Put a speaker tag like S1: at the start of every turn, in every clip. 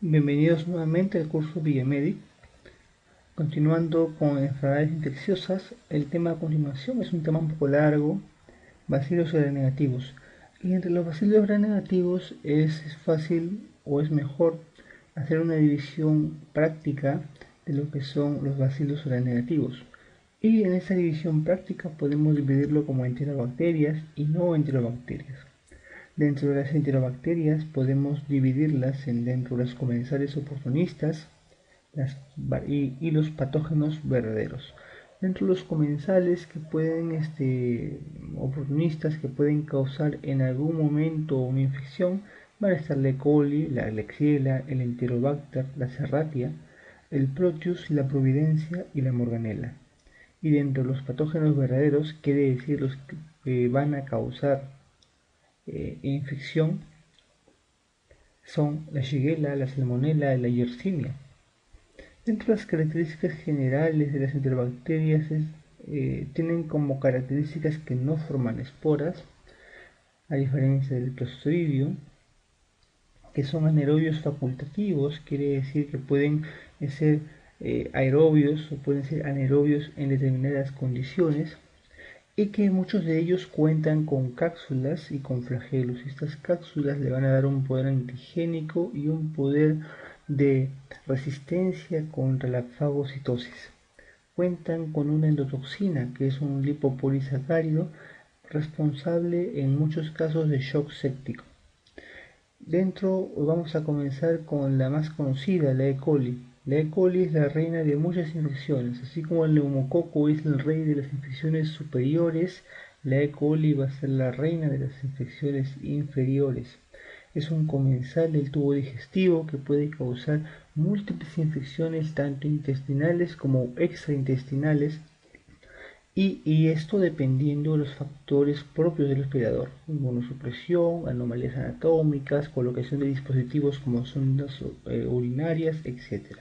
S1: Bienvenidos nuevamente al curso Villamedic. Continuando con enfermedades infecciosas, el tema a continuación es un tema un poco largo, bacilos gram-negativos. Y entre los bacilos gram-negativos es fácil o es mejor hacer una división práctica de lo que son los bacilos gram-negativos. Y en esa división práctica podemos dividirlo como enterobacterias y no enterobacterias. Dentro de las enterobacterias podemos dividirlas dentro de las comensales oportunistas y los patógenos verdaderos. Dentro de los comensales que pueden, oportunistas que pueden causar en algún momento una infección, van a estar la E. coli, la Klebsiella, el Enterobacter, la Serratia, el Proteus, la Providencia y la Morganella. Y dentro de los patógenos verdaderos, quiere decir los que van a causar infección, son la Shigella, la Salmonella y la Yersinia. Dentro de las características generales de las enterobacterias tienen como características que no forman esporas, a diferencia del Clostridium, que son anaerobios facultativos, quiere decir que pueden ser aerobios o pueden ser anaerobios en determinadas condiciones, y que muchos de ellos cuentan con cápsulas y con flagelos. Estas cápsulas le van a dar un poder antigénico y un poder de resistencia contra la fagocitosis. Cuentan con una endotoxina, que es un lipopolisacárido responsable en muchos casos de shock séptico. Vamos a comenzar con la más conocida, la E. coli. La E. coli es la reina de muchas infecciones, así como el neumococo es el rey de las infecciones superiores, la E. coli va a ser la reina de las infecciones inferiores. Es un comensal del tubo digestivo que puede causar múltiples infecciones tanto intestinales como extraintestinales, y esto dependiendo de los factores propios del hospedador: inmunosupresión, anomalías anatómicas, colocación de dispositivos como sondas urinarias, etc.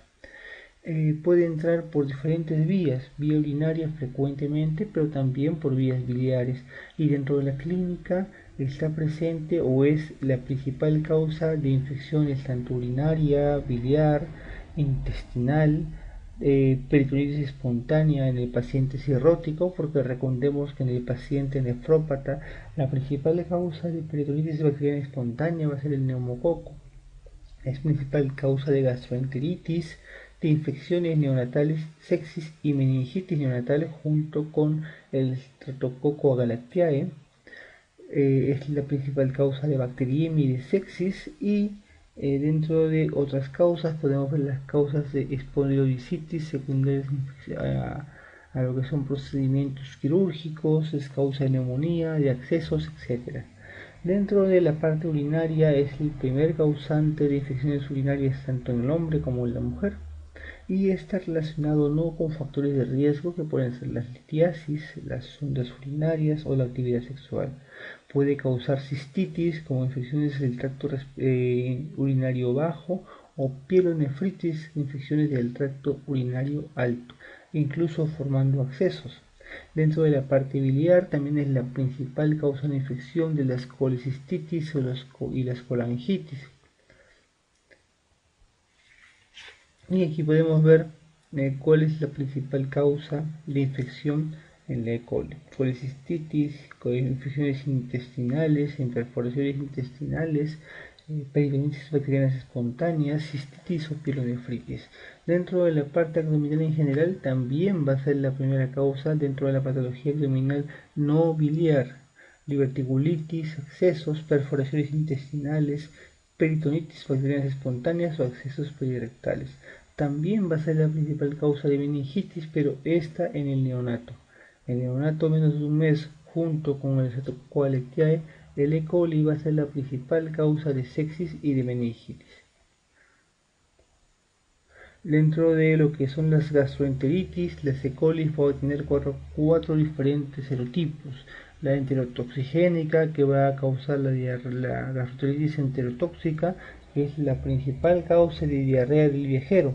S1: Puede entrar por diferentes vías: vía urinaria frecuentemente, pero también por vías biliares, y dentro de la clínica está presente o es la principal causa de infecciones tanto urinaria, biliar, intestinal, peritonitis espontánea en el paciente cirrótico, porque recordemos que en el paciente nefrópata la principal causa de peritonitis bacteriana espontánea va a ser el neumococo. Es principal causa de gastroenteritis, de infecciones neonatales, sepsis y meningitis neonatales junto con el Streptococcus agalactiae. Es la principal causa de bacteriemia y de sepsis, y dentro de otras causas podemos ver las causas de espondilodicitis secundarias a lo que son procedimientos quirúrgicos, es causa de neumonía, de accesos, etc. Dentro de la parte urinaria es el primer causante de infecciones urinarias tanto en el hombre como en la mujer, y está relacionado no con factores de riesgo que pueden ser la litiasis, las sondas urinarias o la actividad sexual. Puede causar cistitis como infecciones del tracto urinario bajo, o pielonefritis, infecciones del tracto urinario alto, incluso formando abscesos. Dentro de la parte biliar también es la principal causa de infección de las colecistitis y las colangitis. Y aquí podemos ver cuál es la principal causa de infección en la E. coli: colecistitis, infecciones intestinales, perforaciones intestinales, peritonitis bacterianas espontáneas, cistitis o pielonefritis. Dentro de la parte abdominal en general también va a ser la primera causa dentro de la patología abdominal no biliar: diverticulitis, abscesos, perforaciones intestinales, peritonitis bacterianas espontáneas o accesos perirectales. También va a ser la principal causa de meningitis, pero esta en el neonato. El neonato menos de un mes, junto con el Streptococcus agalactiae, el E. coli va a ser la principal causa de sepsis y de meningitis. Dentro de lo que son las gastroenteritis, las E. coli va a tener cuatro diferentes serotipos: la enterotoxigénica, que va a causar la gastroenteritis enterotóxica, que es la principal causa de diarrea del viajero.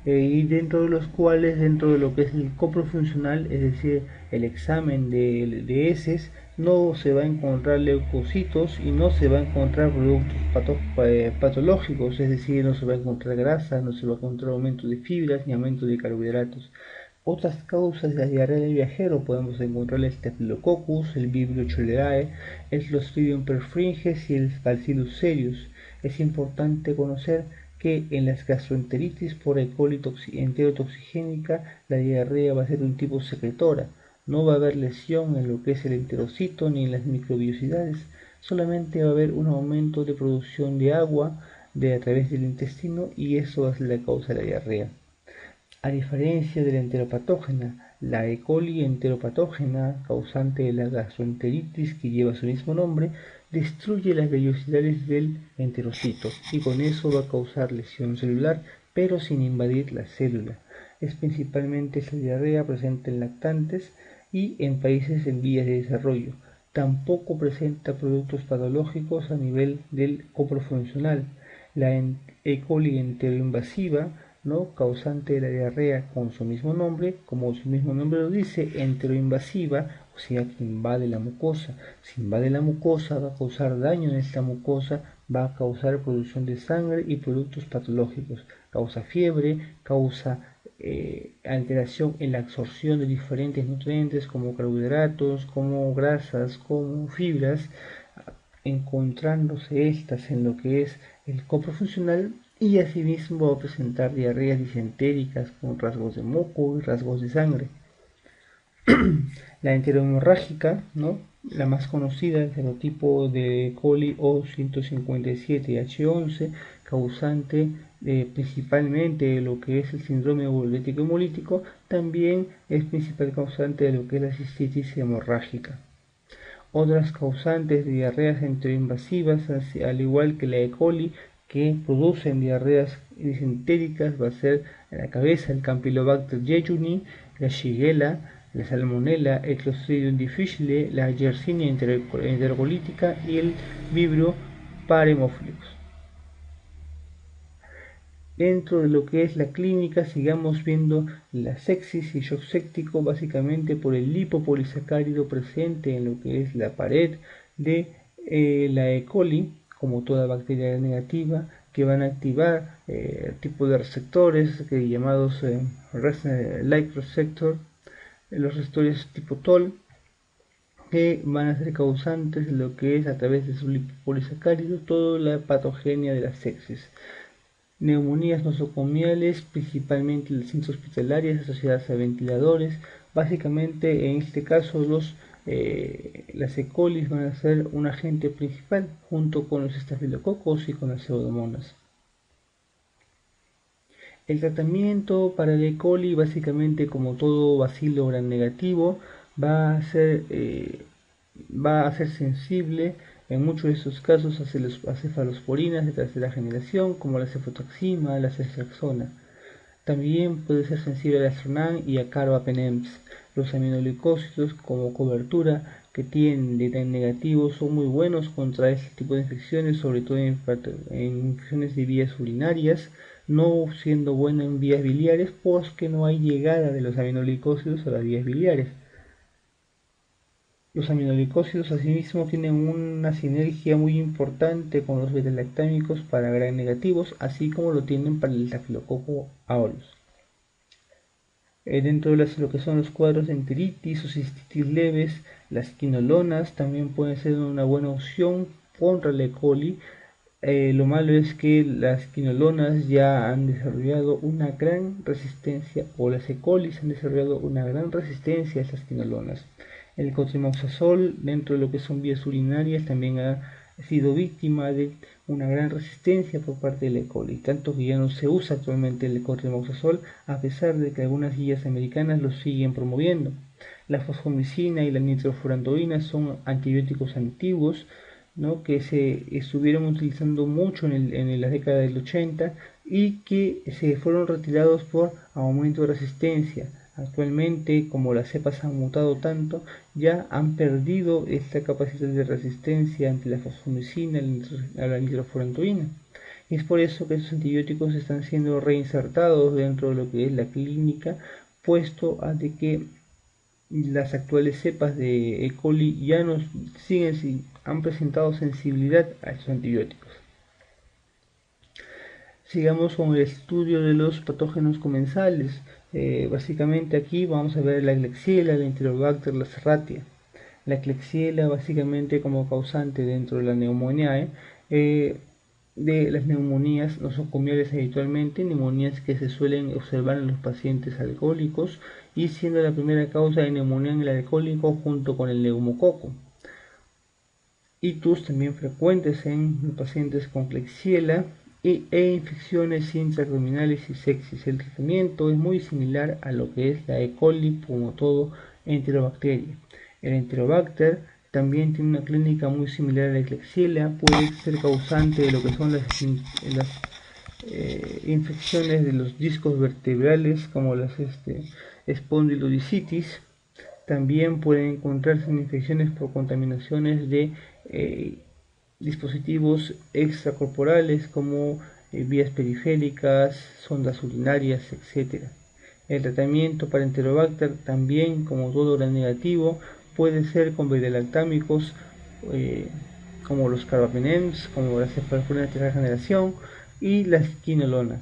S1: y dentro de los cuales, dentro de lo que es el coprofuncional, es decir, el examen de heces, no se va a encontrar leucocitos y no se va a encontrar productos patológicos, es decir, no se va a encontrar grasa, no se va a encontrar aumento de fibras ni aumento de carbohidratos. Otras causas de la diarrea del viajero podemos encontrar el Staphylococcus, el Vibrio cholerae, el Clostridium perfringens y el Bacillus cereus. Es importante conocer que en las gastroenteritis por E. coli enterotoxigénica la diarrea va a ser un tipo secretora. No va a haber lesión en lo que es el enterocito ni en las microbiosidades, solamente va a haber un aumento de producción de agua a través del intestino y eso va a ser la causa de la diarrea. A diferencia de la enteropatógena, la E. coli enteropatógena, causante de la gastroenteritis que lleva su mismo nombre, destruye las vellosidades del enterocito y con eso va a causar lesión celular, pero sin invadir la célula. Es principalmente esta diarrea presente en lactantes y en países en vías de desarrollo. Tampoco presenta productos patológicos a nivel del coprofuncional. La E. coli enteroinvasiva, ¿no?, causante de la diarrea con su mismo nombre, como su mismo nombre lo dice, enteroinvasiva, o sea que invade la mucosa. Si invade la mucosa va a causar daño en esta mucosa, va a causar producción de sangre y productos patológicos, causa fiebre, causa alteración en la absorción de diferentes nutrientes como carbohidratos, como grasas, como fibras, encontrándose estas en lo que es el coprofuncional, y asimismo va a presentar diarreas disentéricas con rasgos de moco y rasgos de sangre. La enterohemorrágica, ¿no?, la más conocida, el genotipo de coli O157H11, causante principalmente de lo que es el síndrome urolético hemolítico, también es principal causante de lo que es la cistitis hemorrágica. Otras causantes de diarreas enteroinvasivas, al igual que la E. coli, que producen diarreas disentéricas, va a ser en la cabeza el Campylobacter jejuni, la Shigella, la Salmonella, el Clostridium difficile, la Yersinia enterocolítica y el Vibrio parhaemophilus. Dentro de lo que es la clínica, sigamos viendo la sepsis y shock séptico, básicamente por el lipopolisacárido presente en lo que es la pared de la E. coli, como toda bacteria negativa, que van a activar tipo de receptores llamados like receptor, los receptores tipo TOL, que van a ser causantes de lo que es, a través de su lipopolisacárido, toda la patogenia de la sepsis. Neumonías nosocomiales, principalmente las intrahospitalarias asociadas a ventiladores. Básicamente, en este caso, las E. coli van a ser un agente principal, junto con los estafilococos y con las pseudomonas. El tratamiento para el E. coli, básicamente, como todo bacilo gram negativo, va a ser sensible en muchos de estos casos a cefalosporinas de tercera generación, como la cefotaxima, la ceftriaxona. También puede ser sensible a Astronan y a carbapenems. Los aminoglicósidos como cobertura que tienen de tan negativo son muy buenos contra este tipo de infecciones, sobre todo en infecciones de vías urinarias, no siendo buena en vías biliares, porque no hay llegada de los aminoglicósidos a las vías biliares. Los aminoglicósidos asimismo tienen una sinergia muy importante con los beta-lactámicos para gram negativos, así como lo tienen para el Staphylococcus aureus. Dentro de lo que son los cuadros de enteritis o cistitis leves, las quinolonas también pueden ser una buena opción contra la E. coli. Lo malo es que las quinolonas ya han desarrollado una gran resistencia, o las E. coli han desarrollado una gran resistencia a estas quinolonas. El cotrimoxazol, dentro de lo que son vías urinarias, también ha sido víctima de una gran resistencia por parte de la E. coli, tanto que ya no se usa actualmente el cotrimoxazol, a pesar de que algunas guías americanas lo siguen promoviendo. La fosfomicina y la nitrofurantoína son antibióticos antiguos, ¿no?, que se estuvieron utilizando mucho en la década del 80 y que se fueron retirados por aumento de resistencia. Actualmente, como las cepas han mutado tanto, ya han perdido esta capacidad de resistencia ante la fosfomicina, a la nitrofurantoína. Es por eso que esos antibióticos están siendo reinsertados dentro de lo que es la clínica, puesto a de que las actuales cepas de E. coli ya no siguen, han presentado sensibilidad a estos antibióticos. Sigamos con el estudio de los patógenos comensales. Básicamente aquí vamos a ver la Klebsiella, la Enterobacter, la Serratia. La Klebsiella básicamente como causante dentro de la neumonía, de las neumonías nosocomiales habitualmente, neumonías que se suelen observar en los pacientes alcohólicos y siendo la primera causa de neumonía en el alcohólico junto con el neumococo. Itus también frecuentes en pacientes con Klebsiella e infecciones intraabdominales y sepsis. El tratamiento es muy similar a lo que es la E. coli, como todo enterobacteria. El Enterobacter también tiene una clínica muy similar a la Klebsiella, puede ser causante de lo que son las infecciones de los discos vertebrales, como las espondilodicitis. También pueden encontrarse en infecciones por contaminaciones de dispositivos extracorporales como vías periféricas, sondas urinarias, etc. El tratamiento para Enterobacter también, como todo gran negativo, puede ser con beta-lactámicos como los carbapenems, como las cefalopurinas de tercera generación y las quinolonas.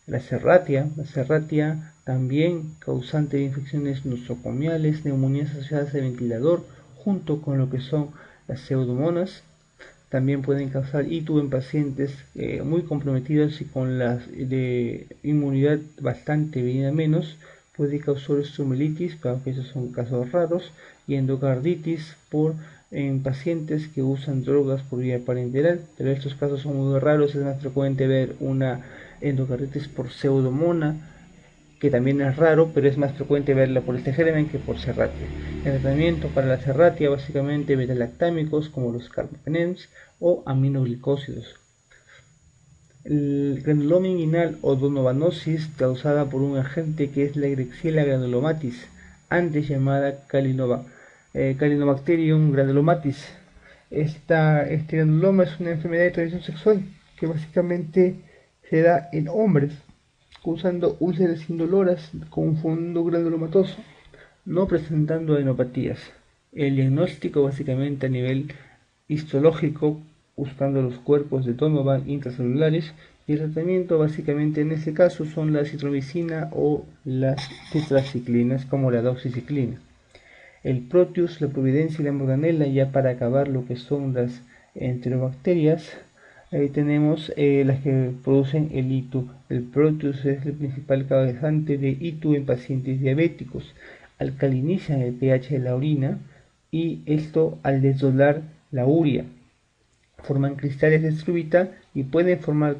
S1: La Serratia también causante de infecciones nosocomiales, neumonías asociadas al ventilador, junto con lo que son las pseudomonas. También pueden causar ITU en pacientes muy comprometidos y con la de inmunidad bastante bien menos. Puede causar osteomielitis, aunque esos son casos raros, y endocarditis en pacientes que usan drogas por vía parenteral, pero estos casos son muy raros. Es más frecuente ver una endocarditis por pseudomona, que también es raro, pero es más frecuente verla por este germen que por Serratia. El tratamiento para la Serratia básicamente beta-lactámicos como los carbapenems o aminoglicósidos. El granuloma inguinal o donovanosis causada por un agente que es la Klebsiella granulomatis, antes llamada Calinobacterium granulomatis. Este granuloma es una enfermedad de transmisión sexual que básicamente se da en hombres causando úlceras indoloras con un fondo granulomatoso, no presentando adenopatías. El diagnóstico básicamente a nivel histológico, buscando los cuerpos de Donovan intracelulares, y el tratamiento básicamente en este caso son la citromicina o las tetraciclinas como la doxiciclina. El Proteus, la Providencia y la Morganella, ya para acabar lo que son las enterobacterias. Ahí tenemos las que producen el ITU. El Proteus es el principal causante de ITU en pacientes diabéticos. Alcalinizan el pH de la orina y esto al desdoblar la urea. Forman cristales de struvita y pueden formar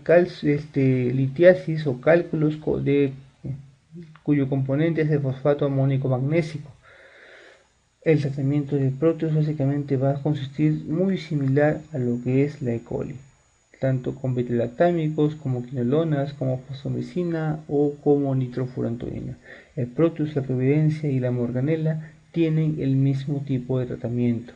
S1: litiasis o cálculos cuyo componente es el fosfato amónico magnésico. El tratamiento de Proteus básicamente va a consistir muy similar a lo que es la E. coli, tanto con beta-lactámicos como quinolonas, como fosfomicina o como nitrofurantoína. El Proteus, la Providencia y la Morganella tienen el mismo tipo de tratamiento.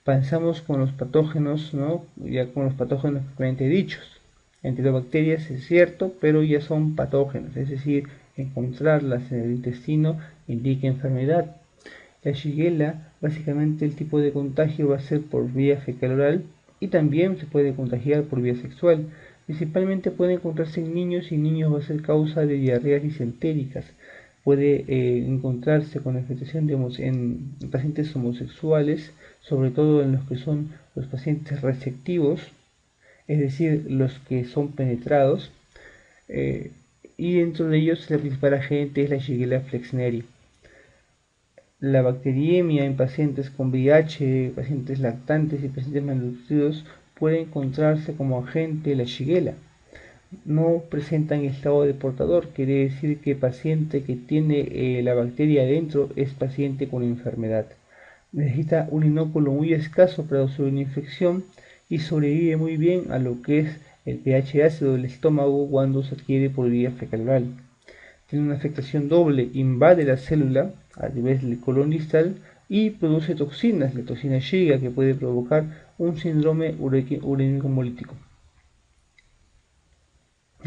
S1: Pensamos con los patógenos, ¿no? Ya con los patógenos propiamente dichos. Enterobacterias es cierto, pero ya son patógenos, es decir, encontrarlas en el intestino indica enfermedad. La Shigella, básicamente el tipo de contagio va a ser por vía fecal oral y también se puede contagiar por vía sexual. Principalmente puede encontrarse en niños y niños va a ser causa de diarreas disentéricas. Puede encontrarse con afectación en pacientes homosexuales, sobre todo en los que son los pacientes receptivos, es decir, los que son penetrados, y dentro de ellos la principal agente es la Shigella flexneri. La bacteriemia en pacientes con VIH, pacientes lactantes y pacientes malnutridos puede encontrarse como agente la Shigella. No presentan estado de portador, quiere decir que el paciente que tiene la bacteria adentro es paciente con enfermedad. Necesita un inóculo muy escaso para su infección y sobrevive muy bien a lo que es el pH ácido del estómago cuando se adquiere por vía fecal oral. Tiene una afectación doble, invade la célula a través del colon distal y produce toxinas, la toxina Shiga, que puede provocar un síndrome urémico hemolítico.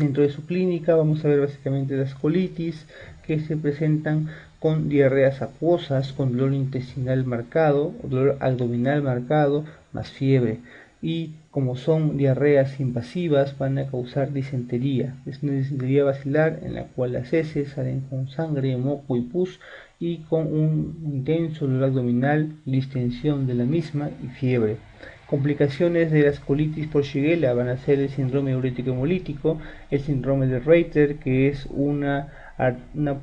S1: Dentro de su clínica vamos a ver básicamente las colitis que se presentan con diarreas acuosas, con dolor intestinal marcado, dolor abdominal marcado, más fiebre. Y como son diarreas invasivas, van a causar disentería. Es una disentería basilar en la cual las heces salen con sangre, moco y pus y con un intenso dolor abdominal, distensión de la misma y fiebre. Complicaciones de las colitis por Shigella van a ser el síndrome urétrico hemolítico, el síndrome de Reiter, que es una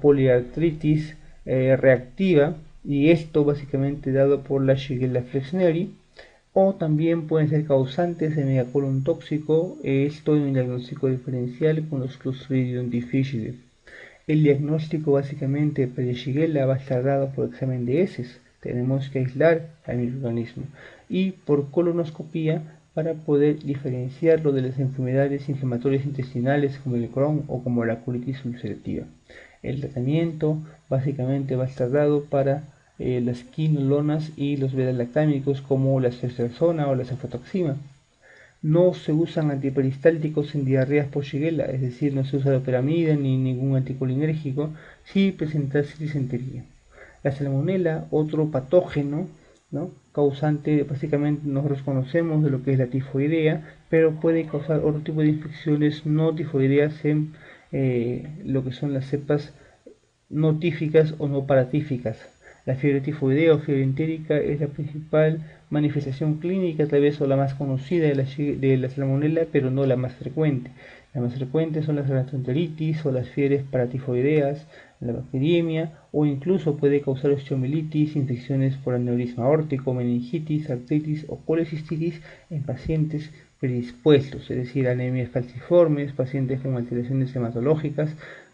S1: poliartritis reactiva, y esto básicamente dado por la Shigella flexneri, o también pueden ser causantes de megacolon tóxico, esto en el diagnóstico diferencial con los Clostridium difficile. El diagnóstico básicamente de Shigella va a estar dado por examen de heces. Tenemos que aislar al microorganismo y por colonoscopía para poder diferenciarlo de las enfermedades inflamatorias intestinales como el Crohn o como la colitis ulcerativa. El tratamiento básicamente va a estar dado para las quinolonas y los beta-lactámicos como la ceftriaxona o la cefotaxima. No se usan antiperistálticos en diarreas por Shigella, es decir, no se usa loperamida ni ningún anticolinérgico si presentase disentería. La salmonela, otro patógeno, ¿no?, causante, básicamente nosotros conocemos de lo que es la tifoidea, pero puede causar otro tipo de infecciones no tifoideas en lo que son las cepas no tíficas o no paratíficas. La fiebre tifoidea o fiebre entérica es la principal manifestación clínica, tal vez o la más conocida de la salmonela, pero no la más frecuente. Las más frecuentes son las gastroenteritis o las fiebres paratifoideas, la bacteriemia, o incluso puede causar osteomielitis, infecciones por aneurisma aórtico, meningitis, artritis o colecistitis en pacientes predispuestos, es decir, anemias falciformes, pacientes con alteraciones hematológicas.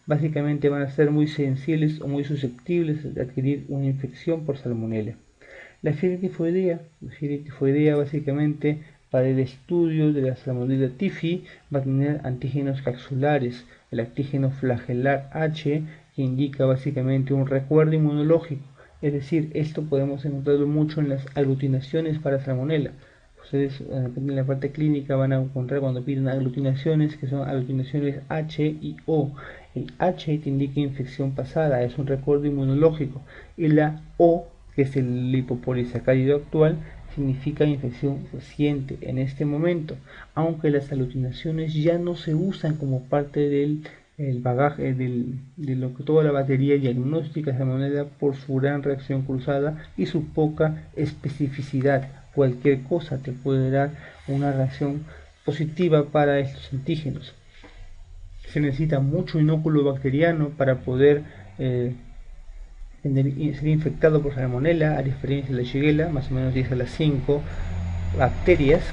S1: Básicamente van a ser muy sensibles o muy susceptibles de adquirir una infección por salmonela. La fiebre tifoidea básicamente para el estudio de la salmonella tifi va a tener antígenos capsulares, el antígeno flagelar H, que indica básicamente un recuerdo inmunológico, es decir, esto podemos encontrarlo mucho en las aglutinaciones para salmonella. Ustedes en la parte clínica van a encontrar cuando piden aglutinaciones, que son aglutinaciones H y O. El H te indica infección pasada, es un recuerdo inmunológico, y la O, que es el lipopolisacárido actual, significa infección reciente en este momento, aunque las aglutinaciones ya no se usan como parte del bagaje de lo que toda la batería diagnóstica de salmonella por su gran reacción cruzada y su poca especificidad. Cualquier cosa te puede dar una reacción positiva para estos antígenos. Se necesita mucho inóculo bacteriano para poder ser infectado por salmonella, a diferencia de la Shigella, más o menos 10 a las 5 bacterias.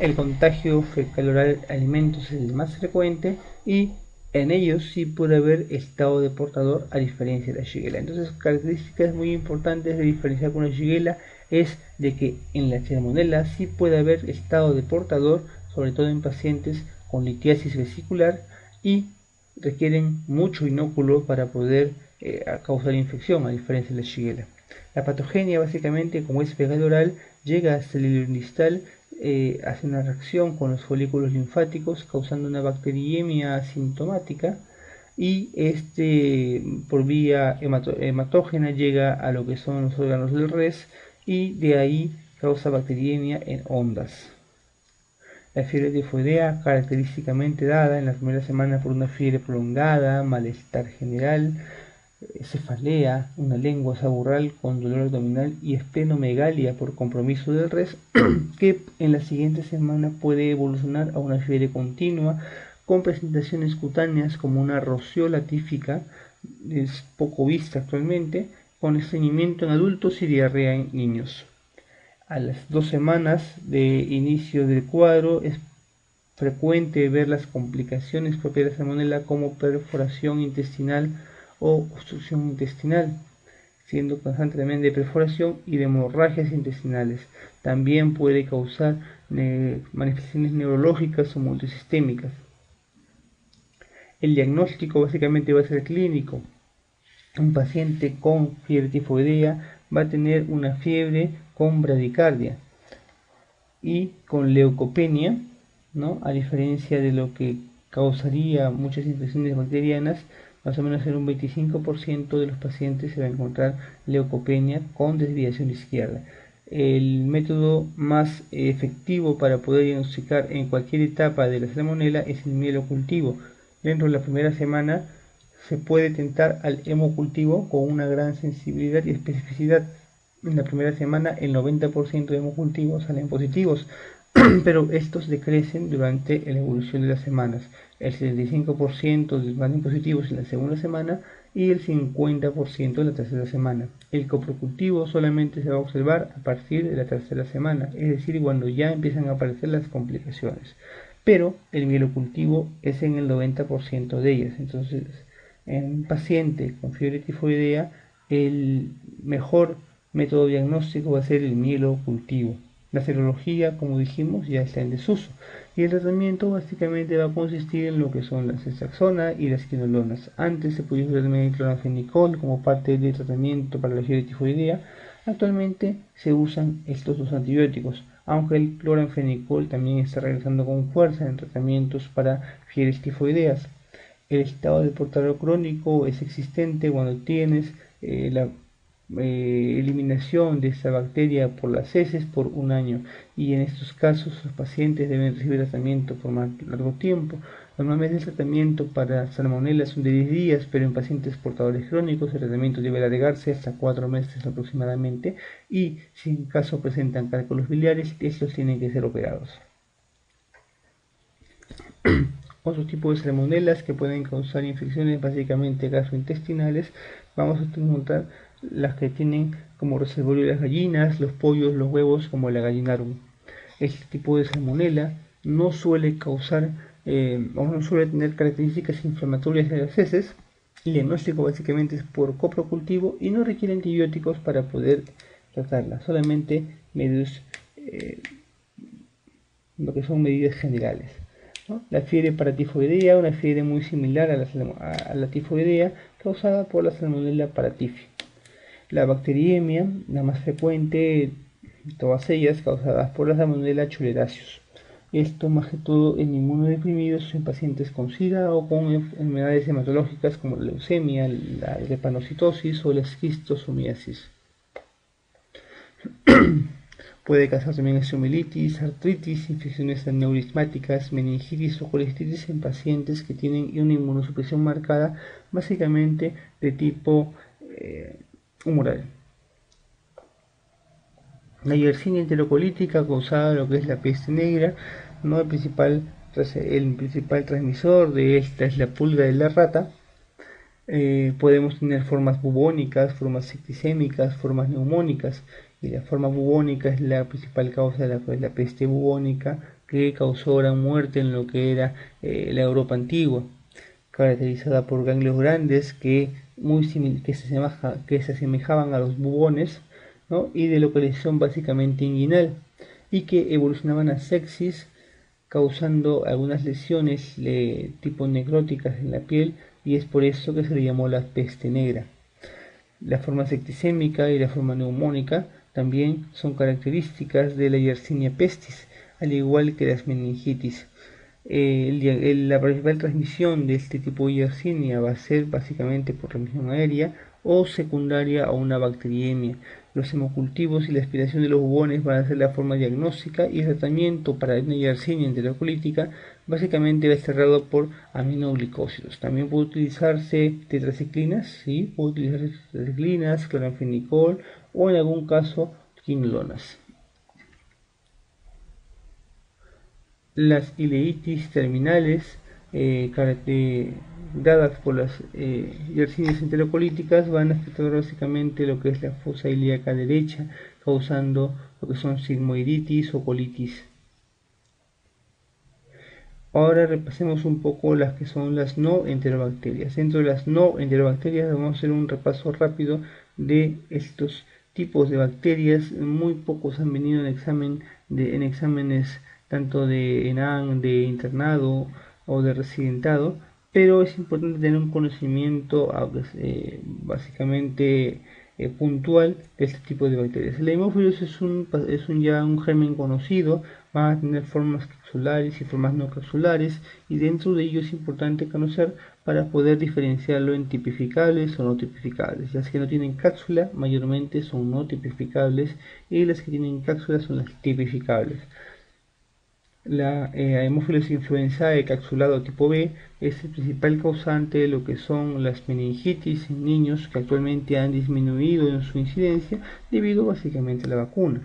S1: El contagio fecal-oral de alimentos es el más frecuente y en ellos sí puede haber estado de portador a diferencia de la Shigella. Entonces, características muy importantes de diferenciar con la Shigella es de que en la salmonella sí puede haber estado de portador, sobre todo en pacientes con litiasis vesicular, y requieren mucho inóculo para poder causar infección, a diferencia de la Shigella. La patogenia, básicamente, como es fecal oral, llega hasta el hilo distal, hace una reacción con los folículos linfáticos, causando una bacteriemia asintomática, y por vía hematógena llega a lo que son los órganos del res, y de ahí causa bacteriemia en ondas. La fiebre tifoidea, característicamente dada en las primeras semanas por una fiebre prolongada, malestar general, cefalea, una lengua saburral con dolor abdominal y esplenomegalia por compromiso del res, que en la siguiente semana puede evolucionar a una fiebre continua con presentaciones cutáneas como una rociola tífica, es poco vista actualmente, con estreñimiento en adultos y diarrea en niños. A las 2 semanas de inicio del cuadro es frecuente ver las complicaciones propias de la salmonella como perforación intestinal o obstrucción intestinal, siendo causante también de perforación y de hemorragias intestinales. También puede causar manifestaciones neurológicas o multisistémicas. El diagnóstico básicamente va a ser clínico. Un paciente con fiebre tifoidea va a tener una fiebre con bradicardia y con leucopenia, ¿no?, a diferencia de lo que causaría muchas infecciones bacterianas, más o menos en un 25% de los pacientes se va a encontrar leucopenia con desviación izquierda. El método más efectivo para poder diagnosticar en cualquier etapa de la salmonela es el mielocultivo. Dentro de la primera semana se puede tentar al hemocultivo con una gran sensibilidad y especificidad. En la primera semana el 90% de hemocultivos salen positivos, pero estos decrecen durante la evolución de las semanas. El 75% salen positivos en la segunda semana y el 50% en la tercera semana. El coprocultivo solamente se va a observar a partir de la tercera semana, es decir, cuando ya empiezan a aparecer las complicaciones. Pero el mielocultivo es en el 90% de ellas. Entonces, en un paciente con fiebre tifoidea, el mejor método diagnóstico va a ser el mielocultivo. La serología, como dijimos, ya está en desuso y el tratamiento básicamente va a consistir en lo que son la ceftriaxona y las quinolonas. Antes se podía usar el cloranfenicol como parte del tratamiento para la fiebre tifoidea. Actualmente se usan estos dos antibióticos, aunque el cloranfenicol también está regresando con fuerza en tratamientos para fiebres tifoideas. El estado de portador crónico es existente cuando tienes la eliminación de esta bacteria por las heces por un año, y en estos casos los pacientes deben recibir tratamiento por más largo tiempo. Normalmente el tratamiento para salmonella son de 10 días, pero en pacientes portadores crónicos el tratamiento debe alargarse hasta 4 meses aproximadamente, y si en caso presentan cálculos biliares, estos tienen que ser operados. Otros tipos de salmonelas que pueden causar infecciones básicamente gastrointestinales, vamos a encontrar las que tienen como reservorio las gallinas, los pollos, los huevos, como la gallinarum. Este tipo de salmonela no suele causar o no suele tener características inflamatorias de las heces. El diagnóstico básicamente es por coprocultivo y no requiere antibióticos para poder tratarla, solamente medios, lo que son medidas generales, ¿no? La fiebre paratifoidea, una fiebre muy similar a la tifoidea, causada por la Salmonella paratifia. La bacteriemia, la más frecuente, todas ellas causadas por la Salmonella chuleraceus. Esto más que todo en inmunodeprimidos, en pacientes con SIDA o con enfermedades hematológicas como la leucemia, la drepanocitosis o la esquistosomiasis. Puede causar también osteomielitis, artritis, infecciones aneurismáticas, meningitis o colestitis en pacientes que tienen una inmunosupresión marcada, básicamente de tipo humoral. La Yersinia enterocolítica causada lo que es la peste negra, ¿no? El principal transmisor de esta es la pulga de la rata. Podemos tener formas bubónicas, formas septicémicas, formas neumónicas, y la forma bubónica es la principal causa de la peste bubónica, que causó gran muerte en lo que era la Europa antigua, caracterizada por ganglios grandes que se asemejaban a los bubones, ¿no? Y de localización básicamente inguinal, y que evolucionaban a sepsis, causando algunas lesiones tipo necróticas en la piel, y es por eso que se le llamó la peste negra. La forma septicémica y la forma neumónica también son características de la Yersinia pestis, al igual que las meningitis. La principal transmisión de este tipo de Yersinia va a ser básicamente por transmisión aérea o secundaria a una bacteriemia. Los hemocultivos y la aspiración de los bubones van a ser la forma diagnóstica, y el tratamiento para una Yersinia enterocolítica básicamente va a estar dado por aminoglicósidos. También puede utilizarse tetraciclinas, ¿sí? Puede utilizarse tetraciclinas, cloranfenicol o en algún caso quinolonas. Las ileitis terminales dadas por las Yersinias enterocolíticas van a afectar básicamente lo que es la fosa ilíaca derecha, causando lo que son sigmoiditis o colitis. Ahora repasemos un poco las que son las no enterobacterias. Dentro de las no enterobacterias vamos a hacer un repaso rápido de estos tipos de bacterias. Muy pocos han venido en exámenes tanto de ENAN, de internado o de residentado, pero es importante tener un conocimiento básicamente puntual de este tipo de bacterias. El Haemophilus ya un germen conocido, va a tener formas capsulares y formas no capsulares, y dentro de ello es importante conocer para poder diferenciarlo en tipificables o no tipificables. Las que no tienen cápsula mayormente son no tipificables y las que tienen cápsula son las tipificables. La Haemophilus influenzae capsulado tipo B es el principal causante de lo que son las meningitis en niños, que actualmente han disminuido en su incidencia debido básicamente a la vacuna.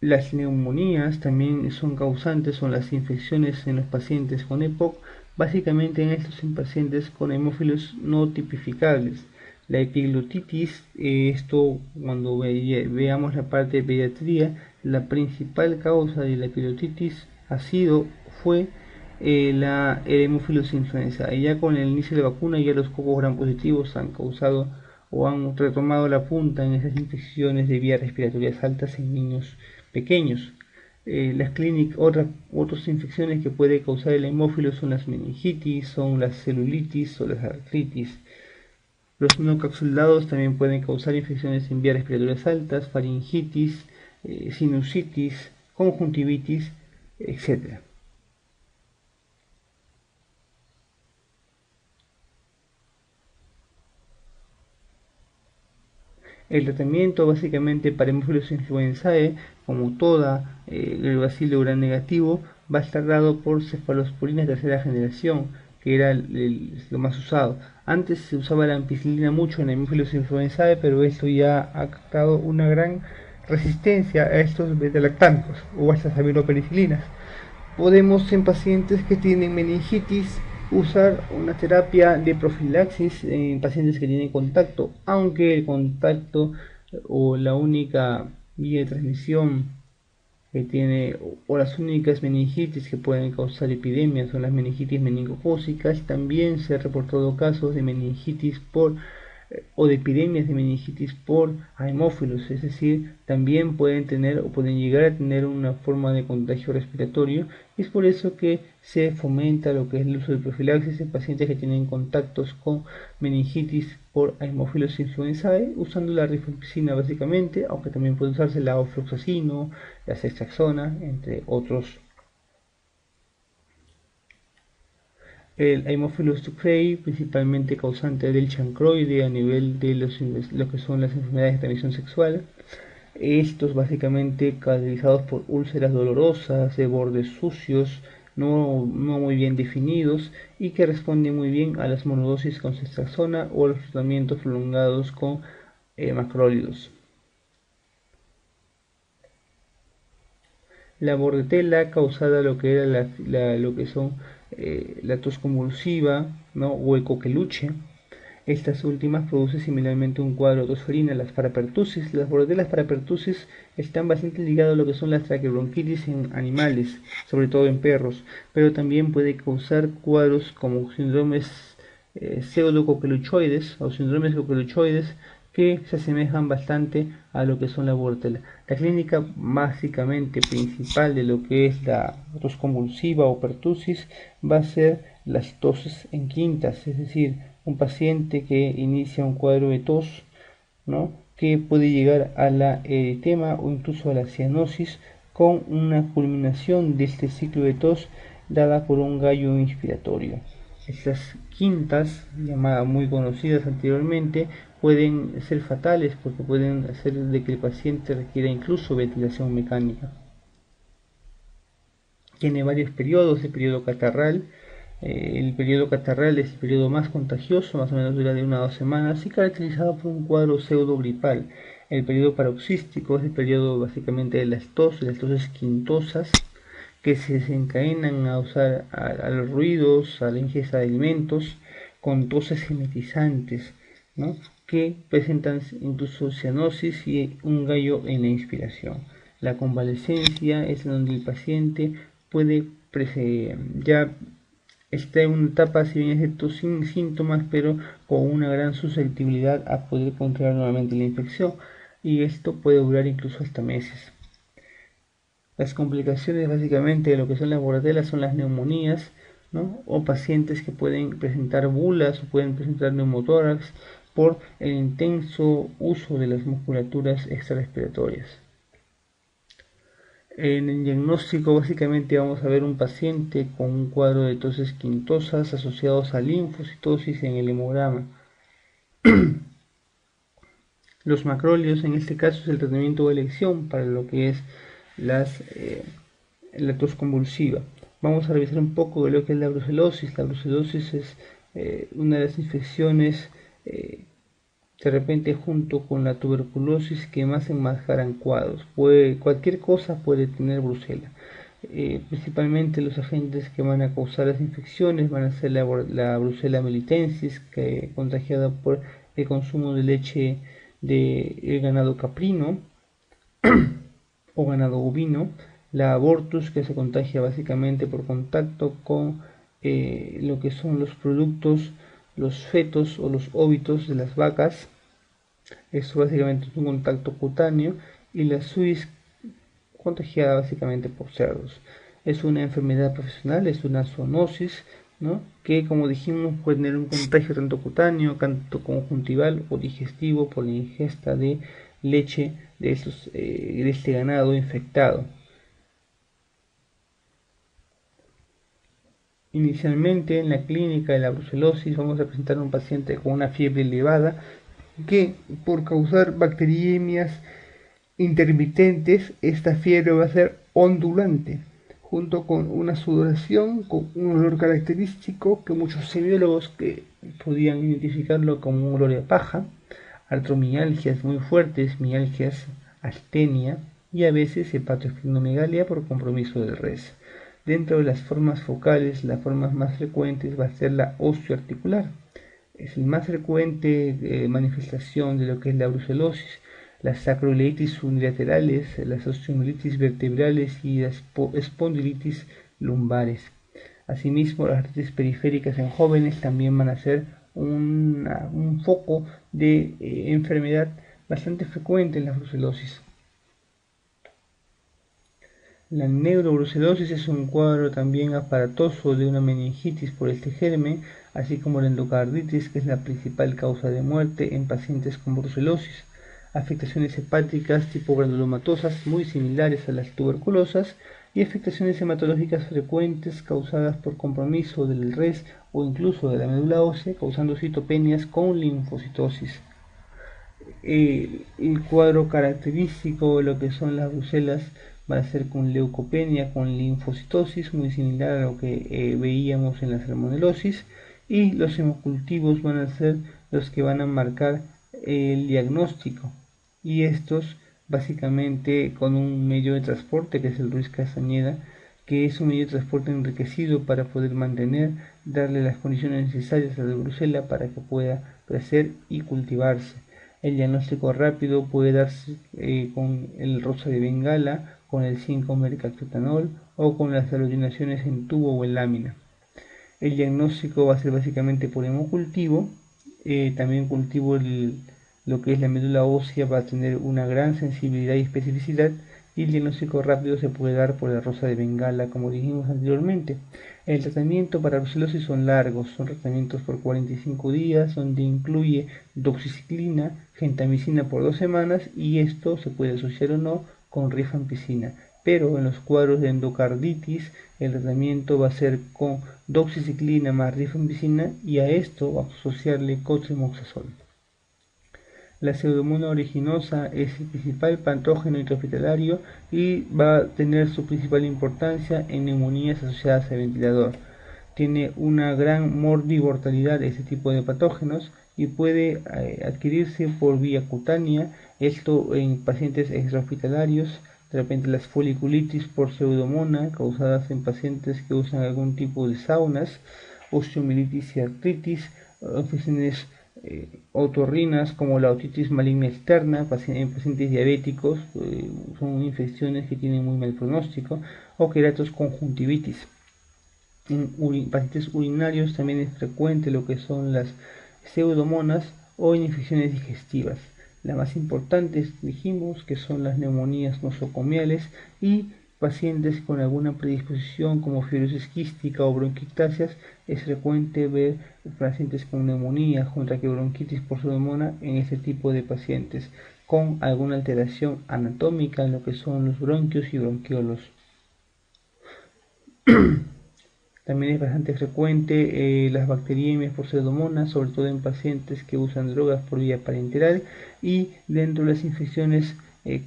S1: Las neumonías también son causantes, son las infecciones en los pacientes con EPOC, básicamente en estos pacientes con hemófilos no tipificables. La epiglotitis, esto cuando veamos la parte de pediatría, la principal causa de la epiglotitis fue el Haemophilus influenza. Y ya con el inicio de la vacuna, ya los cocos gram positivos han causado o han retomado la punta en esas infecciones de vías respiratorias altas en niños pequeños. Otras infecciones que puede causar el hemófilo son las meningitis, son las celulitis o las artritis. Los no capsulados también pueden causar infecciones en vías respiratorias altas, faringitis, sinusitis, conjuntivitis, etc. El tratamiento básicamente para Haemophilus influenzae, como toda el bacilo gram negativo, va a estar dado por cefalosporinas de tercera generación, que era lo más usado. Antes se usaba la ampicilina mucho en Haemophilus influenzae, pero esto ya ha captado una gran resistencia a estos beta-lactámicos o a estas aminopenicilinas. Podemos en pacientes que tienen meningitis usar una terapia de profilaxis en pacientes que tienen contacto, aunque el contacto o la única vía de transmisión que tiene o las únicas meningitis que pueden causar epidemias son las meningitis meningocócicas. También se han reportado casos de meningitis o de epidemias de meningitis por haemófilos, es decir, también pueden tener o pueden llegar a tener una forma de contagio respiratorio, y es por eso que se fomenta lo que es el uso de profilaxis en pacientes que tienen contactos con meningitis por haemophilus influenzae, usando la rifampicina básicamente, aunque también puede usarse la ofloxacino, la ceftriaxona, entre otros. El Haemophilus ducreyi, principalmente causante del chancroide a nivel de lo que son las enfermedades de transmisión sexual. Estos básicamente caracterizados por úlceras dolorosas, de bordes sucios, no muy bien definidos, y que responden muy bien a las monodosis con ceftriaxona o a los tratamientos prolongados con macrólidos. La bordetela causada lo que era lo que son la tos convulsiva, ¿no? O el coqueluche. Estas últimas producen similarmente un cuadro de tosferina. Las parapertusis, las bordetelas parapertusis están bastante ligadas a lo que son las traqueobronquitis en animales, sobre todo en perros, pero también puede causar cuadros como síndromes pseudocoqueluchoides o síndromes coqueluchoides, que se asemejan bastante a lo que son la bordetela. La clínica básicamente principal de lo que es la tos convulsiva o pertusis va a ser las toses en quintas, es decir, un paciente que inicia un cuadro de tos, ¿no?, que puede llegar a la eritema o incluso a la cianosis, con una culminación de este ciclo de tos dada por un gallo inspiratorio. Estas quintas, llamadas muy conocidas anteriormente, pueden ser fatales porque pueden hacer de que el paciente requiera incluso ventilación mecánica. Tiene varios periodos. El periodo catarral. El periodo catarral es el periodo más contagioso, más o menos dura de 1 a 2 semanas, y caracterizado por un cuadro pseudogripal. El periodo paroxístico es el periodo básicamente de las toses quintosas, que se desencadenan a los ruidos, a la ingesta de alimentos, con toses genetizantes, ¿no?, que presentan incluso cianosis y un gallo en la inspiración. La convalescencia es donde el paciente puede ya está en una etapa, si bien es cierto, sin síntomas, pero con una gran susceptibilidad a poder contraer nuevamente la infección, y esto puede durar incluso hasta meses. Las complicaciones básicamente de lo que son las bordetelas son las neumonías, ¿no? O pacientes que pueden presentar bulas o pueden presentar neumotórax por el intenso uso de las musculaturas extrarrespiratorias. En el diagnóstico básicamente vamos a ver un paciente con un cuadro de toses quintosas asociados a linfocitosis en el hemograma. Los macróleos en este caso es el tratamiento de elección para lo que es la tos convulsiva. Vamos a revisar un poco de lo que es la brucelosis. La brucelosis es una de las infecciones de repente junto con la tuberculosis que más enmascaran cuadros. Cualquier cosa puede tener brucela. Principalmente los agentes que van a causar las infecciones van a ser la brucela melitensis, que contagiada por el consumo de leche del ganado caprino o ganado bovino, la abortus, que se contagia básicamente por contacto con lo que son los productos, los fetos o los óvitos de las vacas. Esto básicamente es un contacto cutáneo. Y la suis, contagiada básicamente por cerdos. Es una enfermedad profesional, es una zoonosis, ¿no? Que, como dijimos, puede tener un contagio tanto cutáneo, tanto conjuntival o digestivo por la ingesta de leche de este ganado infectado. Inicialmente en la clínica de la brucelosis vamos a presentar a un paciente con una fiebre elevada que, por causar bacteriemias intermitentes, esta fiebre va a ser ondulante, junto con una sudoración, con un olor característico que muchos semiólogos que podían identificarlo como un olor de paja, artromialgias muy fuertes, mialgias, astenia y a veces hepatoesplenomegalia por compromiso del res. Dentro de las formas focales, las formas más frecuentes va a ser la osteoarticular. Es la más frecuente manifestación de lo que es la brucelosis. Las sacroileitis unilaterales, las osteomielitis vertebrales y las espondilitis lumbares. Asimismo, las artritis periféricas en jóvenes también van a ser un foco de enfermedad bastante frecuente en la brucelosis. La neurobrucelosis es un cuadro también aparatoso de una meningitis por este germen, así como la endocarditis, que es la principal causa de muerte en pacientes con brucelosis. Afectaciones hepáticas tipo granulomatosas muy similares a las tuberculosas y afectaciones hematológicas frecuentes causadas por compromiso del res o incluso de la médula ósea, causando citopenias con linfocitosis. El cuadro característico de lo que son las brucelas va a ser con leucopenia, con linfocitosis, muy similar a lo que veíamos en la salmonelosis, y los hemocultivos van a ser los que van a marcar el diagnóstico, y estos básicamente con un medio de transporte que es el Ruiz Castañeda, que es un medio de transporte enriquecido para poder darle las condiciones necesarias a la brucela para que pueda crecer y cultivarse. El diagnóstico rápido puede darse con el rosa de Bengala, con el 5-mercaptopranol o con las halogenaciones en tubo o en lámina. El diagnóstico va a ser básicamente por hemocultivo. También cultivo lo que es la médula ósea, va a tener una gran sensibilidad y especificidad, y el diagnóstico rápido se puede dar por la rosa de Bengala, como dijimos anteriormente. El tratamiento para brucelosis son largos, son tratamientos por 45 días, donde incluye doxiciclina, gentamicina por 2 semanas, y esto se puede asociar o no con rifampicina. Pero en los cuadros de endocarditis el tratamiento va a ser con doxiciclina más rifampicina, y a esto vamos a asociarle cotrimoxazol. La pseudomonas aeruginosa es el principal patógeno intrahospitalario y va a tener su principal importancia en neumonías asociadas al ventilador. Tiene una gran morbi-mortalidad de este tipo de patógenos y puede adquirirse por vía cutánea, esto en pacientes extrahospitalarios. De repente las foliculitis por pseudomonas causadas en pacientes que usan algún tipo de saunas, osteomielitis y artritis, infecciones otorrinas como la otitis maligna externa en pacientes diabéticos, son infecciones que tienen muy mal pronóstico, o queratos conjuntivitis. En pacientes urinarios también es frecuente lo que son las pseudomonas o en infecciones digestivas. Las más importantes dijimos que son las neumonías nosocomiales y pacientes con alguna predisposición como fibrosis quística o bronquiectasias, es frecuente ver pacientes con neumonía, con traqueobronquitis por pseudomonas en este tipo de pacientes, con alguna alteración anatómica en lo que son los bronquios y bronquiolos. También es bastante frecuente las bacteriemias por pseudomonas, sobre todo en pacientes que usan drogas por vía parenteral, y dentro de las infecciones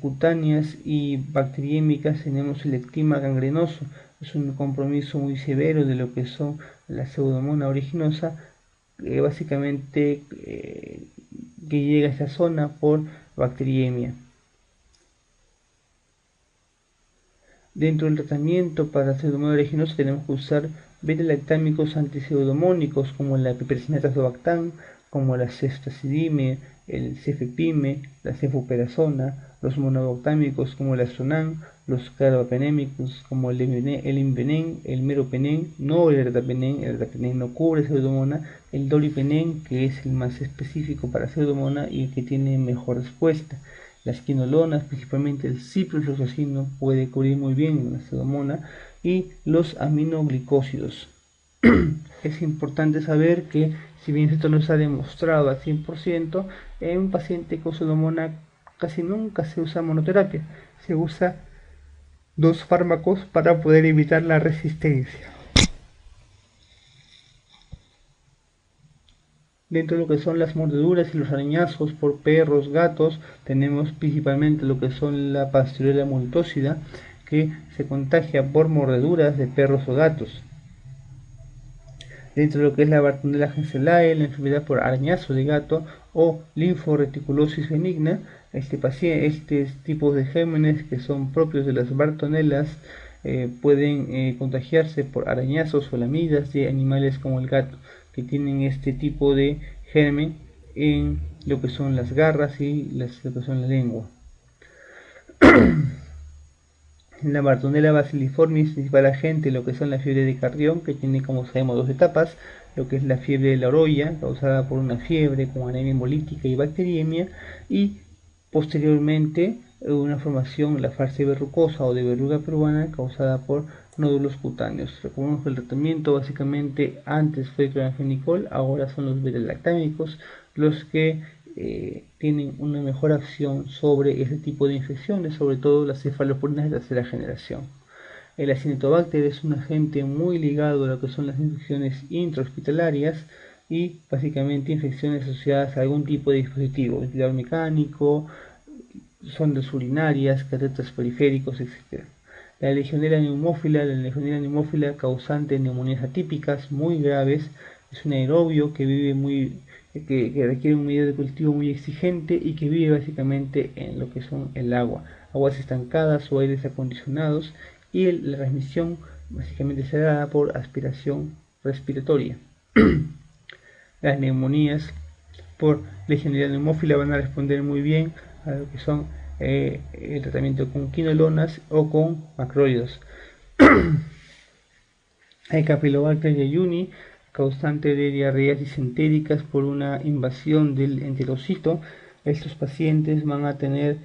S1: cutáneas y bacteriémicas tenemos el eczema gangrenoso. Es un compromiso muy severo de lo que son la pseudomonas aeruginosa, básicamente que llega a esta zona por bacteriemia. Dentro del tratamiento para pseudomonas aeruginosa tenemos que usar beta-lactámicos antipseudomónicos como la piperacinato azobactam, como la ceftazidime, el cefepime, la cefoperazona, los monoglutamic como el Azonan, los carbapenémicos como el Imbenen, el meropenem, no el ertapenem no cubre pseudomonas, el dolipenem, que es el más específico para pseudomonas y el que tiene mejor respuesta. Las quinolonas, principalmente el ciprofloxacino, puede cubrir muy bien la pseudomonas, y los aminoglicósidos. Es importante saber que, si bien esto no está demostrado al 100%, en un paciente con pseudomonas casi nunca se usa monoterapia, se usa 2 fármacos para poder evitar la resistencia. Dentro de lo que son las mordeduras y los arañazos por perros, gatos, tenemos principalmente lo que son la Pasteurella multósida, que se contagia por mordeduras de perros o gatos. Dentro de lo que es la Bartonella henselae, la enfermedad por arañazo de gato o linforeticulosis benigna, este tipo de gérmenes que son propios de las Bartonellas pueden contagiarse por arañazos o lamidas de animales como el gato, que tienen este tipo de germen en lo que son las garras y lo que son la lengua. La Bartonella basiliformis principal agente, lo que son la fiebre de Carrión, que tiene, como sabemos, 2 etapas, lo que es la fiebre de la orolla, causada por una fiebre con anemia hemolítica y bacteriemia, y posteriormente una formación, la farsa verrucosa o de verruga peruana, causada por nódulos cutáneos. Recordemos que el tratamiento básicamente antes fue cloranfenicol, ahora son los beta-lactámicos los que tienen una mejor acción sobre este tipo de infecciones, sobre todo las cefaloporinas de tercera generación. El Acinetobacter es un agente muy ligado a lo que son las infecciones intrahospitalarias y básicamente infecciones asociadas a algún tipo de dispositivo, ventilador mecánico, sondas urinarias, catéteres periféricos, etc. La legionela neumófila causante de neumonías atípicas muy graves, es un aerobio que vive que requiere un medio de cultivo muy exigente y que vive básicamente en lo que son el agua, aguas estancadas o aires acondicionados, y la transmisión básicamente se da por aspiración respiratoria. Las neumonías por legionela neumófila van a responder muy bien a lo que son el tratamiento con quinolonas o con macrólidos. Hay Campylobacter jejuni, causante de diarreas disentéricas por una invasión del enterocito. Estos pacientes van a tener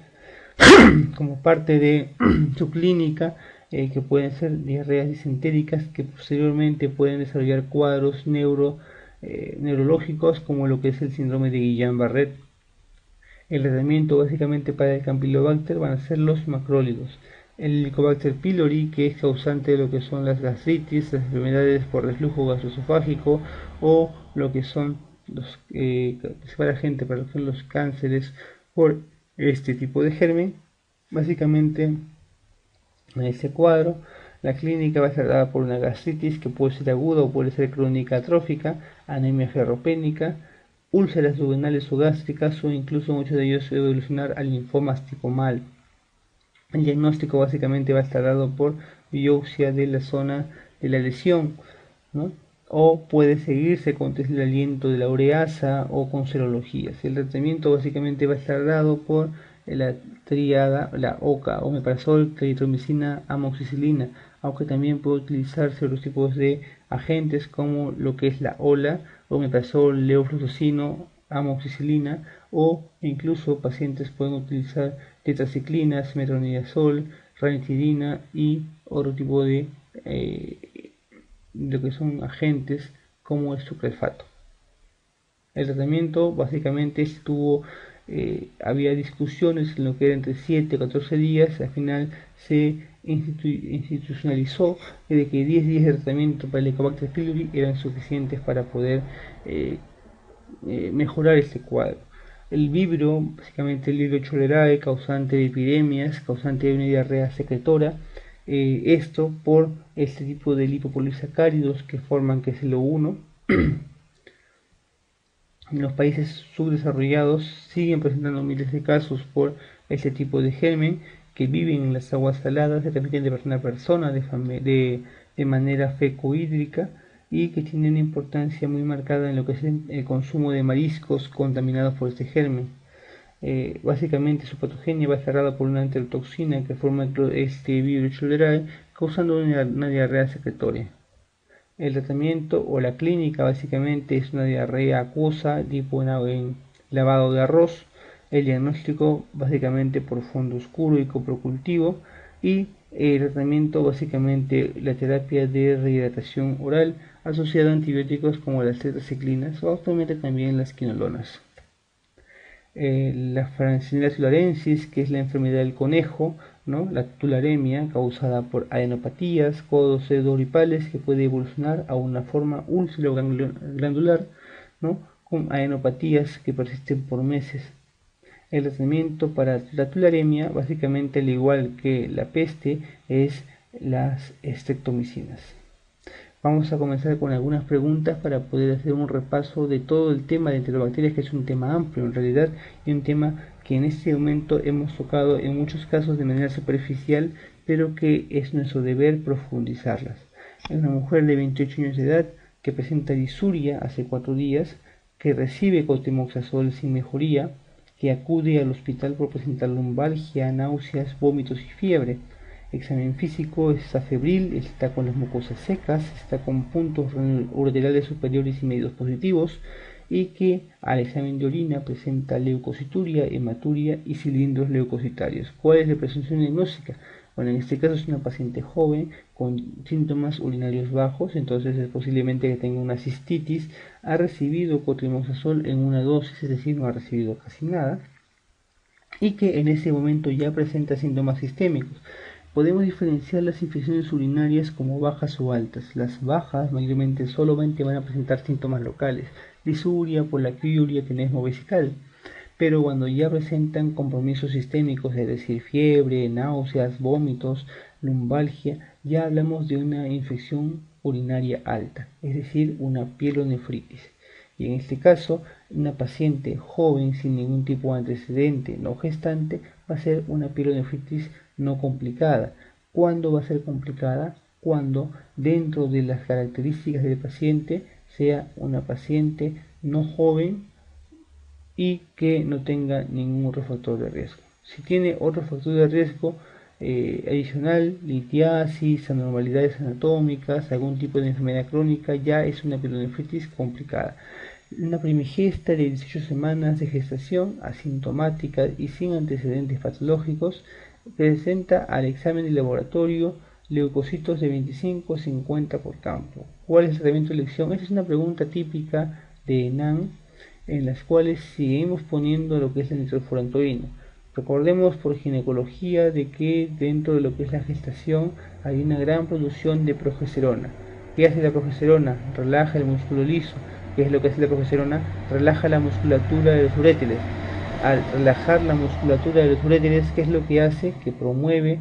S1: como parte de su clínica que pueden ser diarreas disentéricas que posteriormente pueden desarrollar cuadros neurológicos como lo que es el síndrome de Guillain-Barré. El tratamiento básicamente para el Campylobacter van a ser los macrólidos. El Helicobacter pylori, que es causante de lo que son las gastritis, las enfermedades por reflujo gastroesofágico, o lo que son los para gente para lo que son los cánceres por este tipo de germen. Básicamente en este cuadro la clínica va a estar dada por una gastritis que puede ser aguda o puede ser crónica atrófica, anemia ferropénica, úlceras duodenales o gástricas, o incluso muchos de ellos evolucionar al linfoma stipomal. El diagnóstico básicamente va a estar dado por biopsia de la zona de la lesión, ¿no? O puede seguirse con test del aliento de la ureasa o con serologías. El tratamiento básicamente va a estar dado por la tríada, la OCA, omeprazol, claritromicina, amoxicilina, aunque también puede utilizarse otros tipos de agentes como lo que es la OLA, omeprazol, levofloxacino, amoxicilina, o incluso pacientes pueden utilizar tetraciclinas, metronidazol, ranitidina y otro tipo de lo que son agentes como el sucralfato. El tratamiento básicamente había discusiones en lo que era entre 7 y 14 días. Al final se institucionalizó de que 10 días de tratamiento para el Helicobacter pylori eran suficientes para poder mejorar este cuadro. El vibrio, básicamente el Vibrio cholerae, causante de epidemias, causante de una diarrea secretora, esto por este tipo de lipopolisacáridos que forman QSLO1. En los países subdesarrollados siguen presentando miles de casos por este tipo de germen que viven en las aguas saladas, se transmiten de persona a persona de manera fecohídrica y que tienen una importancia muy marcada en lo que es el consumo de mariscos contaminados por este germen. Básicamente su patogenia va cerrada por una enterotoxina que forma este Vibrio cholerae, causando una diarrea secretoria. El tratamiento o la clínica básicamente es una diarrea acuosa tipo en lavado de arroz. El diagnóstico básicamente por fondo oscuro y coprocultivo. Y el tratamiento básicamente la terapia de rehidratación oral asociada a antibióticos como las tetraciclinas o actualmente también las quinolonas. La Franciniella tularensis, que es la enfermedad del conejo, ¿no? La tularemia causada por adenopatías codocedoripales que puede evolucionar a una forma úlcero-glandular, ¿no? Con adenopatías que persisten por meses. El tratamiento para la tularemia, básicamente al igual que la peste, es las estreptomicinas. Vamos a comenzar con algunas preguntas para poder hacer un repaso de todo el tema de enterobacterias, que es un tema amplio en realidad y un tema que en este momento hemos tocado en muchos casos de manera superficial, pero que es nuestro deber profundizarlas. Es una mujer de 28 años de edad que presenta disuria hace 4 días, que recibe cotrimoxazol sin mejoría, que acude al hospital por presentar lumbalgia, náuseas, vómitos y fiebre. Examen físico, está febril, está con las mucosas secas, está con puntos ureterales superiores y medios positivos y que al examen de orina presenta leucocituria, hematuria y cilindros leucocitarios. ¿Cuál es la presunción diagnóstica? Bueno, en este caso es una paciente joven con síntomas urinarios bajos, entonces es posiblemente que tenga una cistitis, ha recibido cotrimoxazol en una dosis, es decir, no ha recibido casi nada, y que en ese momento ya presenta síntomas sistémicos. Podemos diferenciar las infecciones urinarias como bajas o altas. Las bajas mayormente solamente van a presentar síntomas locales, disuria, polaquiuria, tenesmo vesical. Pero cuando ya presentan compromisos sistémicos, es decir, fiebre, náuseas, vómitos, lumbalgia, ya hablamos de una infección urinaria alta, es decir, una pielonefritis. Y en este caso, una paciente joven sin ningún tipo de antecedente no gestante va a ser una pielonefritis no complicada. ¿Cuándo va a ser complicada? Cuando dentro de las características del paciente sea una paciente no joven y que no tenga ningún otro factor de riesgo. Si tiene otro factor de riesgo adicional, litiasis, anormalidades anatómicas, algún tipo de enfermedad crónica, ya es una pielonefritis complicada. Una primigesta de 18 semanas de gestación, asintomática y sin antecedentes patológicos, presenta al examen de laboratorio leucocitos de 25 a 50 por campo. ¿Cuál es el tratamiento de elección? Esta es una pregunta típica de ENAN, en las cuales seguimos poniendo lo que es la nitrofurantoína. Recordemos por ginecología de que dentro de lo que es la gestación hay una gran producción de progesterona. ¿Qué hace la progesterona? Relaja el músculo liso. ¿Qué es lo que hace la progesterona? Relaja la musculatura de los uréteres. Al relajar la musculatura de los uréteres, ¿qué es lo que hace? Que promueve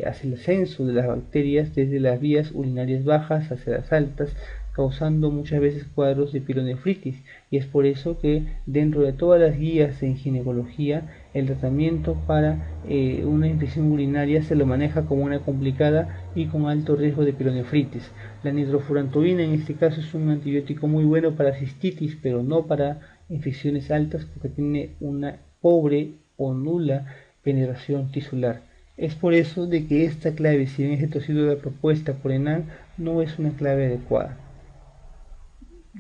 S1: hacia el ascenso de las bacterias desde las vías urinarias bajas hacia las altas, causando muchas veces cuadros de pielonefritis, y es por eso que dentro de todas las guías en ginecología el tratamiento para una infección urinaria se lo maneja como una complicada y con alto riesgo de pielonefritis. La nitrofurantoína en este caso es un antibiótico muy bueno para cistitis, pero no para infecciones altas porque tiene una pobre o nula penetración tisular. Es por eso de que esta clave, si bien esto ha sido la propuesta por ENAN, no es una clave adecuada.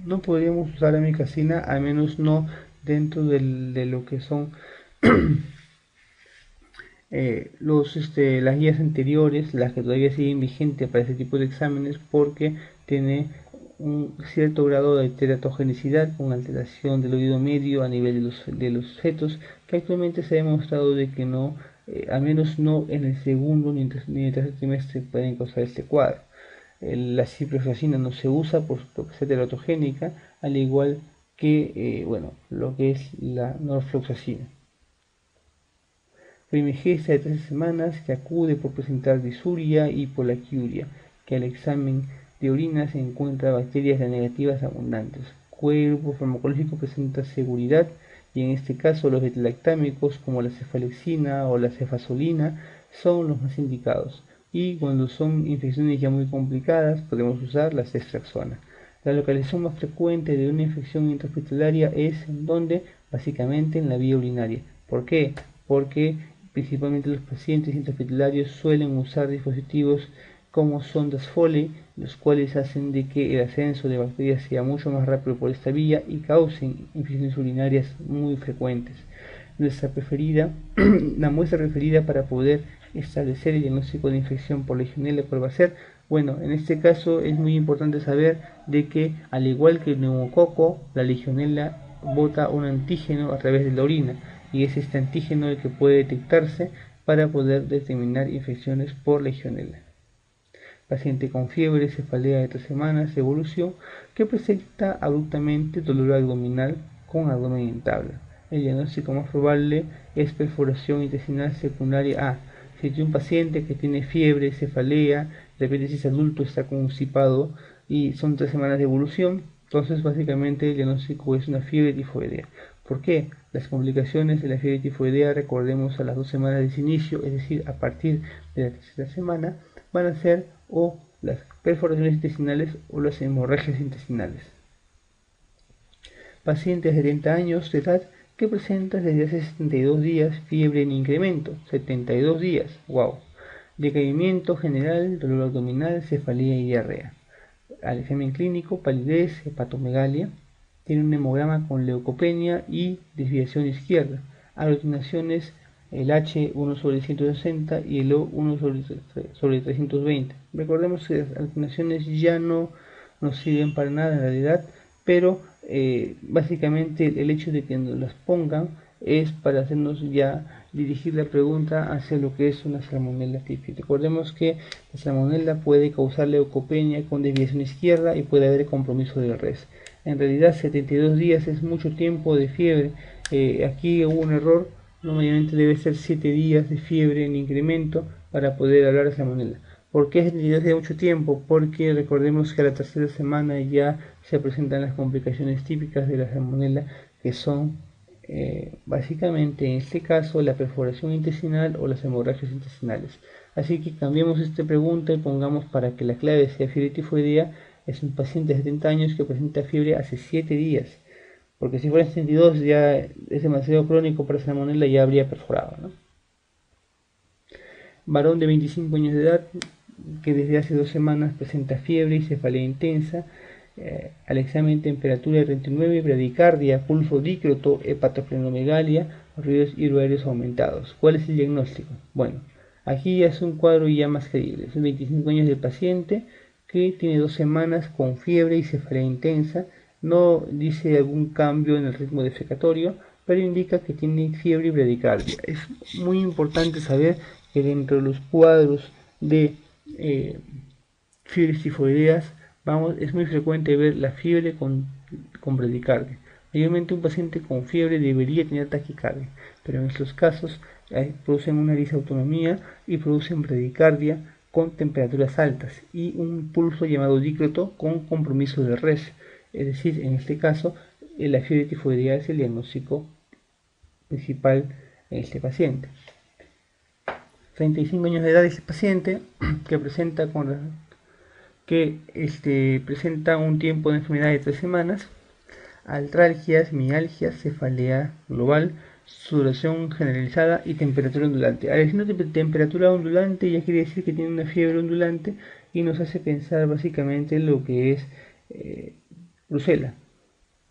S1: No podríamos usar amikacina, al menos no dentro de lo que son las guías anteriores, las que todavía siguen vigentes para este tipo de exámenes, porque tiene un cierto grado de teratogenicidad, con alteración del oído medio a nivel de los fetos, que actualmente se ha demostrado de que no, al menos no en el segundo ni en el tercer trimestre, pueden causar este cuadro. La ciprofloxacina no se usa por ser teratogénica, al igual que lo que es la norfloxacina. Primigesta de 13 semanas que acude por presentar disuria y polaquiuria, que al examen de orina se encuentra bacterias negativas abundantes. Cuerpo farmacológico presenta seguridad y en este caso los betalactámicos como la cefalexina o la cefazolina son los más indicados. Y cuando son infecciones ya muy complicadas podemos usar la ceftriaxona. La localización más frecuente de una infección intrahospitalaria es en donde, básicamente en la vía urinaria. ¿Por qué? Porque principalmente los pacientes intrahospitalarios suelen usar dispositivos como sondas Foley, los cuales hacen de que el ascenso de bacterias sea mucho más rápido por esta vía y causen infecciones urinarias muy frecuentes. La muestra preferida para poder establecer el diagnóstico de infección por Legionella, ¿cuál va a ser? Bueno, en este caso es muy importante saber de que, al igual que el neumococo, la Legionella bota un antígeno a través de la orina, y es este antígeno el que puede detectarse para poder determinar infecciones por Legionella. Paciente con fiebre, cefalea de 3 semanas, evolución, que presenta abruptamente dolor abdominal con abdomen en tabla. El diagnóstico más probable es perforación intestinal secundaria A. Si tiene un paciente que tiene fiebre, cefalea, de repente si es adulto está constipado y son 3 semanas de evolución, entonces básicamente el diagnóstico es una fiebre tifoidea. ¿Por qué? Las complicaciones de la fiebre tifoidea, recordemos, a las 2 semanas de su inicio, es decir, a partir de la tercera semana, van a ser o las perforaciones intestinales o las hemorragias intestinales. Pacientes de 70 años de edad que presentan desde hace 72 días fiebre en incremento, 72 días, wow, decaimiento general, dolor abdominal, cefalea y diarrea. Al examen clínico, palidez, hepatomegalia, tiene un hemograma con leucopenia y desviación izquierda, aglutinaciones, el H 1 sobre 160 y el O 1 sobre 320. Recordemos que las aglutinaciones ya no nos sirven para nada en realidad, pero básicamente el hecho de que nos las pongan es para hacernos ya dirigir la pregunta hacia lo que es una salmonella típica. Recordemos que la salmonella puede causar leucopenia con desviación izquierda y puede haber compromiso del res. En realidad 72 días es mucho tiempo de fiebre. Aquí hubo un error, normalmente debe ser 7 días de fiebre en incremento para poder hablar de salmonella. ¿Por qué 72 días de mucho tiempo? Porque recordemos que a la tercera semana ya se presentan las complicaciones típicas de la salmonella, que son básicamente en este caso la perforación intestinal o las hemorragias intestinales. Así que cambiemos esta pregunta y pongamos, para que la clave sea fiebre tifoidea, es un paciente de 70 años que presenta fiebre hace 7 días, porque si fuera 72 ya es demasiado crónico para salmonella, ya habría perforado, ¿no? Varón de 25 años de edad que desde hace 2 semanas presenta fiebre y cefalea intensa, al examen temperatura de 39, bradicardia, pulso dícroto, hepatosplenomegalia, ruidos hidroaéreos aumentados. ¿Cuál es el diagnóstico? Bueno, aquí ya es un cuadro ya más creíble. Son 25 años del paciente que tiene 2 semanas con fiebre y cefalea intensa. No dice algún cambio en el ritmo defecatorio, pero indica que tiene fiebre y bradicardia. Es muy importante saber que dentro de los cuadros de fiebres tifoideas es muy frecuente ver la fiebre con bradicardia. Mayormente un paciente con fiebre debería tener taquicardia, pero en estos casos producen una disautonomía y producen bradicardia con temperaturas altas y un pulso llamado dícroto con compromiso de res. Es decir, en este caso, la fiebre tifoidea es el diagnóstico principal en este paciente. 35 años de edad este paciente que presenta presenta un tiempo de enfermedad de 3 semanas, artralgias, mialgias, cefalea global, sudoración generalizada y temperatura ondulante. Al decir temperatura ondulante ya quiere decir que tiene una fiebre ondulante y nos hace pensar básicamente en lo que es brucela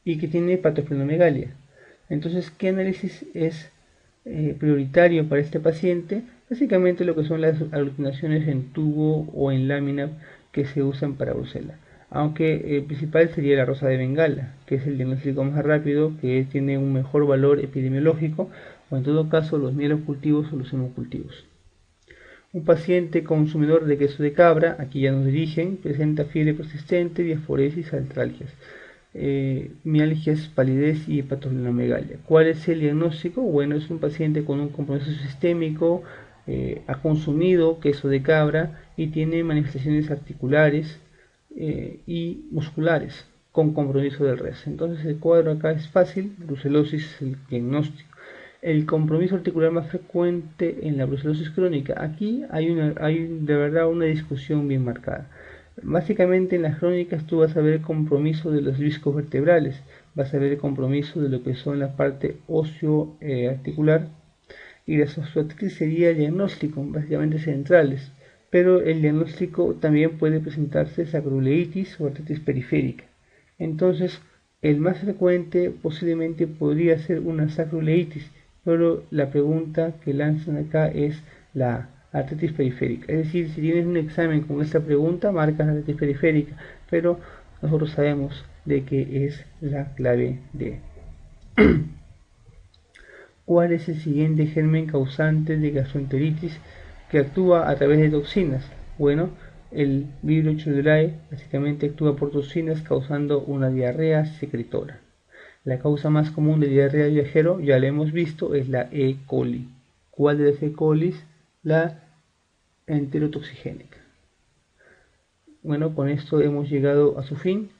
S1: y que tiene hepatosplenomegalia. Entonces, ¿qué análisis es prioritario para este paciente, básicamente lo que son las aglutinaciones en tubo o en lámina que se usan para brucela. Aunque el principal sería la rosa de Bengala, que es el diagnóstico más rápido, que tiene un mejor valor epidemiológico, o en todo caso los mielocultivos o los hemocultivos. Un paciente consumidor de queso de cabra, aquí ya nos dirigen, presenta fiebre persistente, diaforesis, artralgias, mialgias, palidez y hepatosplenomegalia. ¿Cuál es el diagnóstico? Bueno, es un paciente con un compromiso sistémico, ha consumido queso de cabra y tiene manifestaciones articulares y musculares con compromiso del resto. Entonces el cuadro acá es fácil, brucelosis es el diagnóstico. El compromiso articular más frecuente en la brucelosis crónica. Aquí hay de verdad una discusión bien marcada. Básicamente en las crónicas tú vas a ver el compromiso de los discos vertebrales, vas a ver el compromiso de lo que son la parte óseo articular, y la osteoartritis sería el diagnóstico, básicamente centrales, pero el diagnóstico también puede presentarse sacroileitis o artritis periférica. Entonces, el más frecuente posiblemente podría ser una sacroileitis, pero la pregunta que lanzan acá es la artritis periférica. Es decir, si tienes un examen con esta pregunta, marcas la artritis periférica, pero nosotros sabemos de que es la clave D. ¿Cuál es el siguiente germen causante de gastroenteritis que actúa a través de toxinas? Bueno, el Vibrio cholerae básicamente actúa por toxinas causando una diarrea secretora. La causa más común de diarrea de viajero, ya la hemos visto, es la E. coli. ¿Cuál de las E. coli? La enterotoxigénica. Bueno, con esto hemos llegado a su fin.